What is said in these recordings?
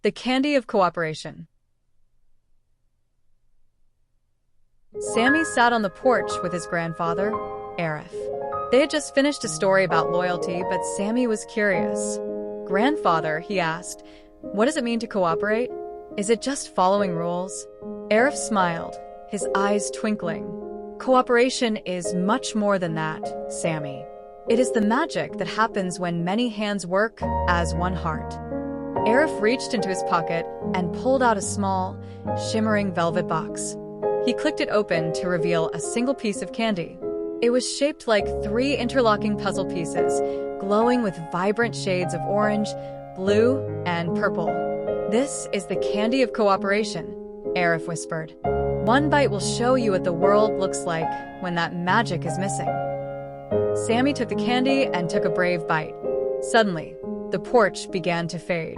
The candy of cooperation. Sami sat on the porch with his grandfather, Arif. They had just finished a story about loyalty, but Sami was curious. "Grandfather," he asked, "what does it mean to cooperate? Is it just following rules?" Arif smiled, his eyes twinkling. "Cooperation is much more than that, Sami. It is the magic that happens when many hands work as one heart." Arif reached into his pocket and pulled out a small, shimmering velvet box. He clicked it open to reveal a single piece of candy. It was shaped like 3 interlocking puzzle pieces, glowing with vibrant shades of orange, blue, and purple. "This is the candy of cooperation," Arif whispered. "One bite will show you what the world looks like when that magic is missing." Sami took the candy and took a brave bite. Suddenly, the porch began to fade.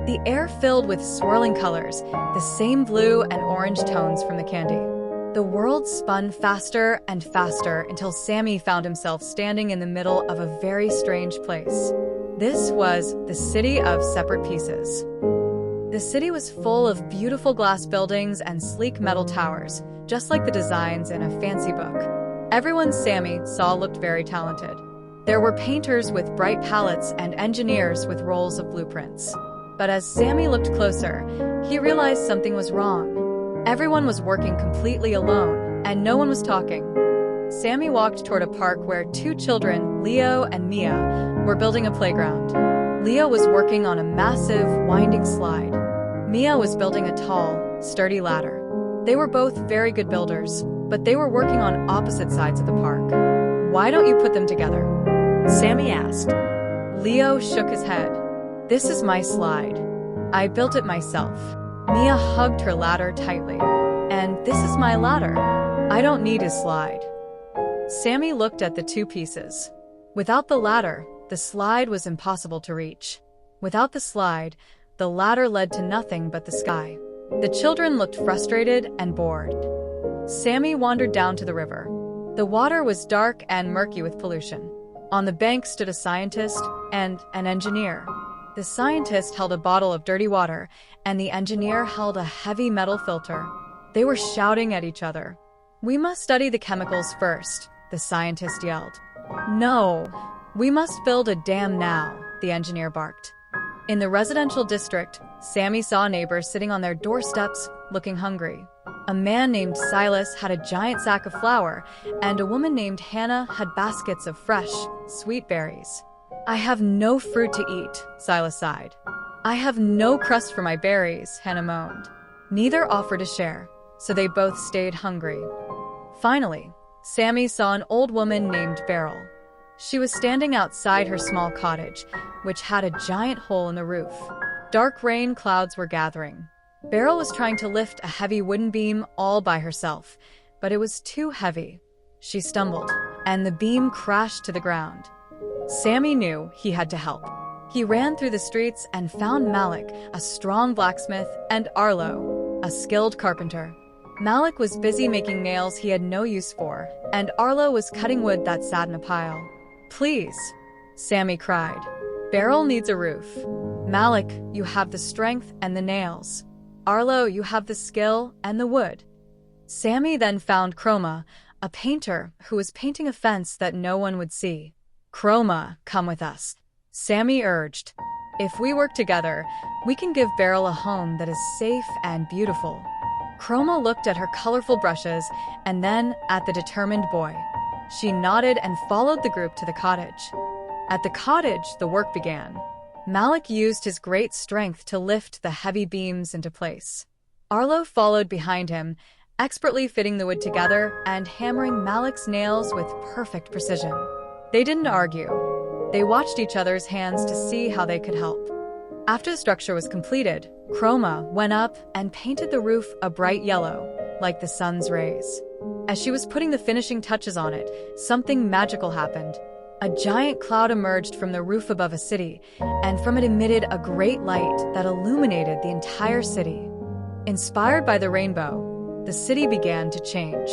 The air filled with swirling colors, the same blue and orange tones from the candy. The world spun faster and faster until Sami found himself standing in the middle of a very strange place. This was the city of separate pieces. The city was full of beautiful glass buildings and sleek metal towers, just like the designs in a fancy book. Everyone Sami saw looked very talented. There were painters with bright palettes and engineers with rolls of blueprints. But as Sami looked closer, he realized something was wrong. Everyone was working completely alone, and no one was talking. Sami walked toward a park where 2 children, Leo and Mia, were building a playground. Leo was working on a massive, winding slide. Mia was building a tall, sturdy ladder. They were both very good builders, but they were working on opposite sides of the park. "Why don't you put them together?" Sami asked. Leo shook his head. "This is my slide. I built it myself." Mia hugged her ladder tightly. "And this is my ladder. I don't need his slide." Sami looked at the 2 pieces. Without the ladder, the slide was impossible to reach. Without the slide, the ladder led to nothing but the sky. The children looked frustrated and bored. Sami wandered down to the river. The water was dark and murky with pollution. On the bank stood a scientist and an engineer. The scientist held a bottle of dirty water, and the engineer held a heavy metal filter. They were shouting at each other. "We must study the chemicals first," the scientist yelled. "No, we must build a dam now," the engineer barked. In the residential district, Sami saw neighbors sitting on their doorsteps, looking hungry. A man named Silas had a giant sack of flour, and a woman named Hannah had baskets of fresh, sweet berries. "I have no fruit to eat," Silas sighed. "I have no crust for my berries," Hannah moaned. Neither offered to share, so they both stayed hungry. Finally, Sami saw an old woman named Beryl. She was standing outside her small cottage, which had a giant hole in the roof. Dark rain clouds were gathering. Beryl was trying to lift a heavy wooden beam all by herself, but it was too heavy. She stumbled, and the beam crashed to the ground. Sami knew he had to help. He ran through the streets and found Malik, a strong blacksmith, and Arlo, a skilled carpenter. Malik was busy making nails he had no use for, and Arlo was cutting wood that sat in a pile. "Please," Sami cried. "Beryl needs a roof. Malik, you have the strength and the nails. Arlo, you have the skill and the wood." Sami then found Chroma, a painter who was painting a fence that no one would see. "Chroma, come with us," Sami urged. "If we work together, we can give Beryl a home that is safe and beautiful." Chroma looked at her colorful brushes and then at the determined boy. She nodded and followed the group to the cottage. At the cottage, the work began. Malik used his great strength to lift the heavy beams into place. Arlo followed behind him, expertly fitting the wood together and hammering Malik's nails with perfect precision. They didn't argue. They watched each other's hands to see how they could help. After the structure was completed, Chroma went up and painted the roof a bright yellow, like the sun's rays. As she was putting the finishing touches on it, something magical happened. A giant cloud emerged from the roof above a city, and from it emitted a great light that illuminated the entire city. Inspired by the rainbow, the city began to change.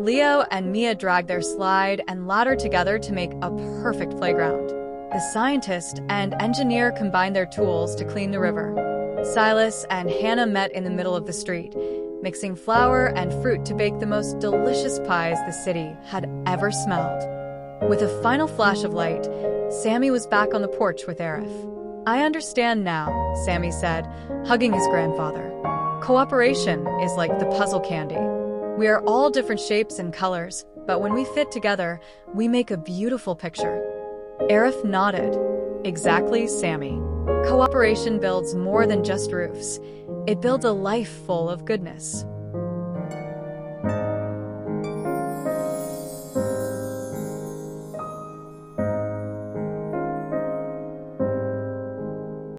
Leo and Mia dragged their slide and ladder together to make a perfect playground. The scientist and engineer combined their tools to clean the river. Silas and Hannah met in the middle of the street, mixing flour and fruit to bake the most delicious pies the city had ever smelled. With a final flash of light, Sami was back on the porch with Arif. "I understand now," Sami said, hugging his grandfather. "Cooperation is like the puzzle candy. We are all different shapes and colors, but when we fit together, we make a beautiful picture." Arif nodded. "Exactly, Sami. Cooperation builds more than just roofs. It builds a life full of goodness."